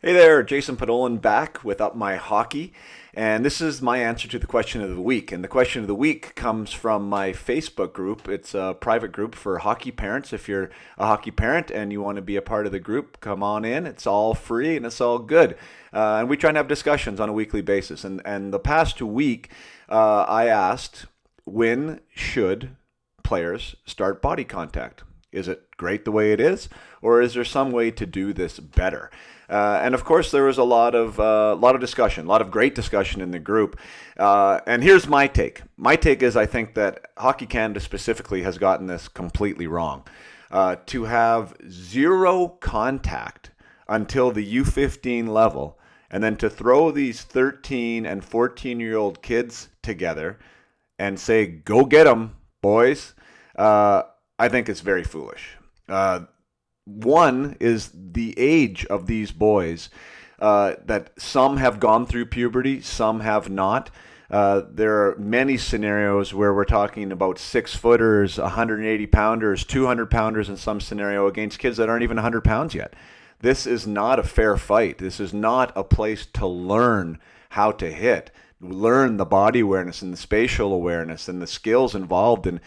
Hey there, Jason Podolin back with Up My Hockey. And this is my answer to the question of the week. And the question of the week comes from my Facebook group. It's a private group for hockey parents. If you're a hockey parent and you want to be a part of the group, come on in. It's all free and it's all good. And we try and have discussions on a weekly basis. And the past week, I asked, when should players start body contact? Is it great the way it is, or is there some way to do this better? And of course, there was a lot of discussion, a lot of great discussion in the group. And here's my take. My take is I think that Hockey Canada specifically has gotten this completely wrong. To have zero contact until the U15 level, and then to throw these 13 and 14-year-old kids together and say, "Go get them, boys." I think it's very foolish. One is the age of these boys, that some have gone through puberty, some have not. There are many scenarios where we're talking about 6-footers, 180-pounders, 200-pounders in some scenario against kids that aren't even 100 pounds yet. This is not a fair fight. This is not a place to learn how to hit. Learn the body awareness and the spatial awareness and the skills involved in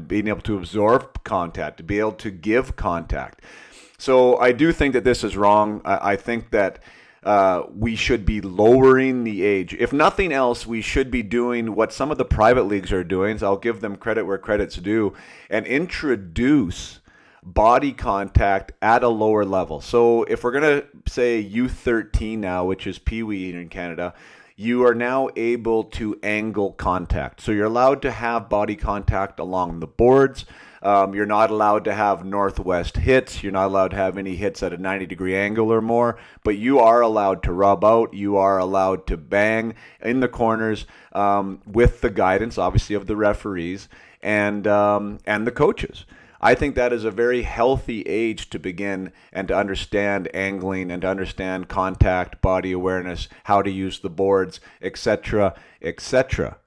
being able to absorb contact, to be able to give contact. So I do think that this is wrong. I think that we should be lowering the age. If nothing else, we should be doing what some of the private leagues are doing. So I'll give them credit where credit's due and introduce body contact at a lower level. So if we're going to say U13 now, which is Pee Wee in Canada, you are now able to angle contact. So you're allowed to have body contact along the boards. You're not allowed to have northwest hits. You're not allowed to have any hits at a 90-degree angle or more. But you are allowed to rub out. You are allowed to bang in the corners with the guidance, obviously, of the referees and the coaches. I think that is a very healthy age to begin and to understand angling and to understand contact, body awareness, how to use the boards, etc., etc.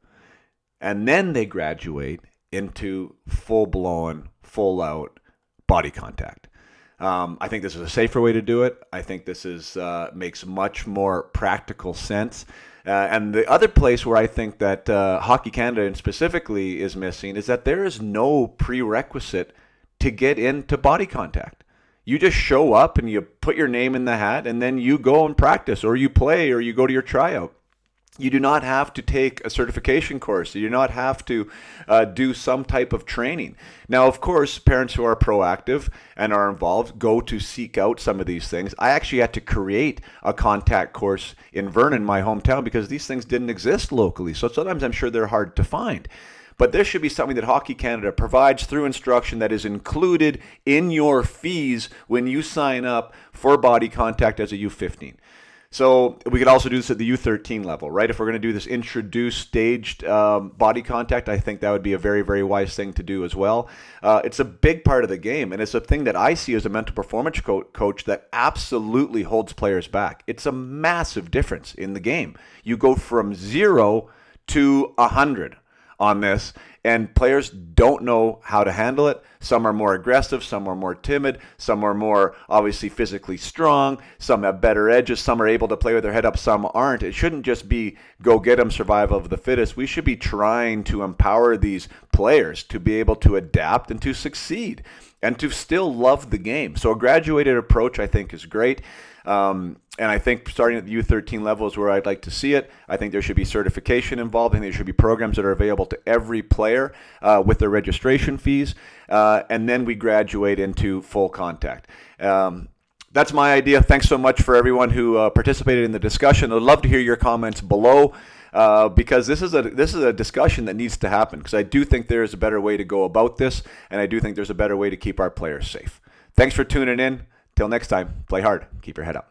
And then they graduate into full-blown, full-out body contact. I think this is a safer way to do it. I think this makes much more practical sense. And the other place where I think that Hockey Canada and specifically is missing is that there is no prerequisite to get into body contact. You just show up and you put your name in the hat and then you go and practice or you play or you go to your tryout. You do not have to take a certification course. You do not have to do some type of training. Now, of course, parents who are proactive and are involved go to seek out some of these things. I actually had to create a contact course in Vernon, my hometown, because these things didn't exist locally. So sometimes I'm sure they're hard to find. But this should be something that Hockey Canada provides through instruction that is included in your fees when you sign up for body contact as a U15. So we could also do this at the U13 level, right? If we're going to do this introduced staged body contact, I think that would be a very, very wise thing to do as well. It's a big part of the game, and it's a thing that I see as a mental performance coach that absolutely holds players back. It's a massive difference in the game. You go from 0 to 100 on this, and players don't know how to handle it. Some are more aggressive, some are more timid, some are more obviously physically strong, some have better edges, some are able to play with their head up, some aren't. It shouldn't just be go get them, survival of the fittest. We should be trying to empower these players to be able to adapt and to succeed and to still love the game. So a graduated approach, I think, is great. And I think starting at the U13 level is where I'd like to see it. I think there should be certification involved. I think there should be programs that are available to every player with their registration fees. And then we graduate into full contact. That's my idea. Thanks so much for everyone who participated in the discussion. I'd love to hear your comments below because this is a discussion that needs to happen because I do think there is a better way to go about this, and I do think there's a better way to keep our players safe. Thanks for tuning in. Till next time, play hard. Keep your head up.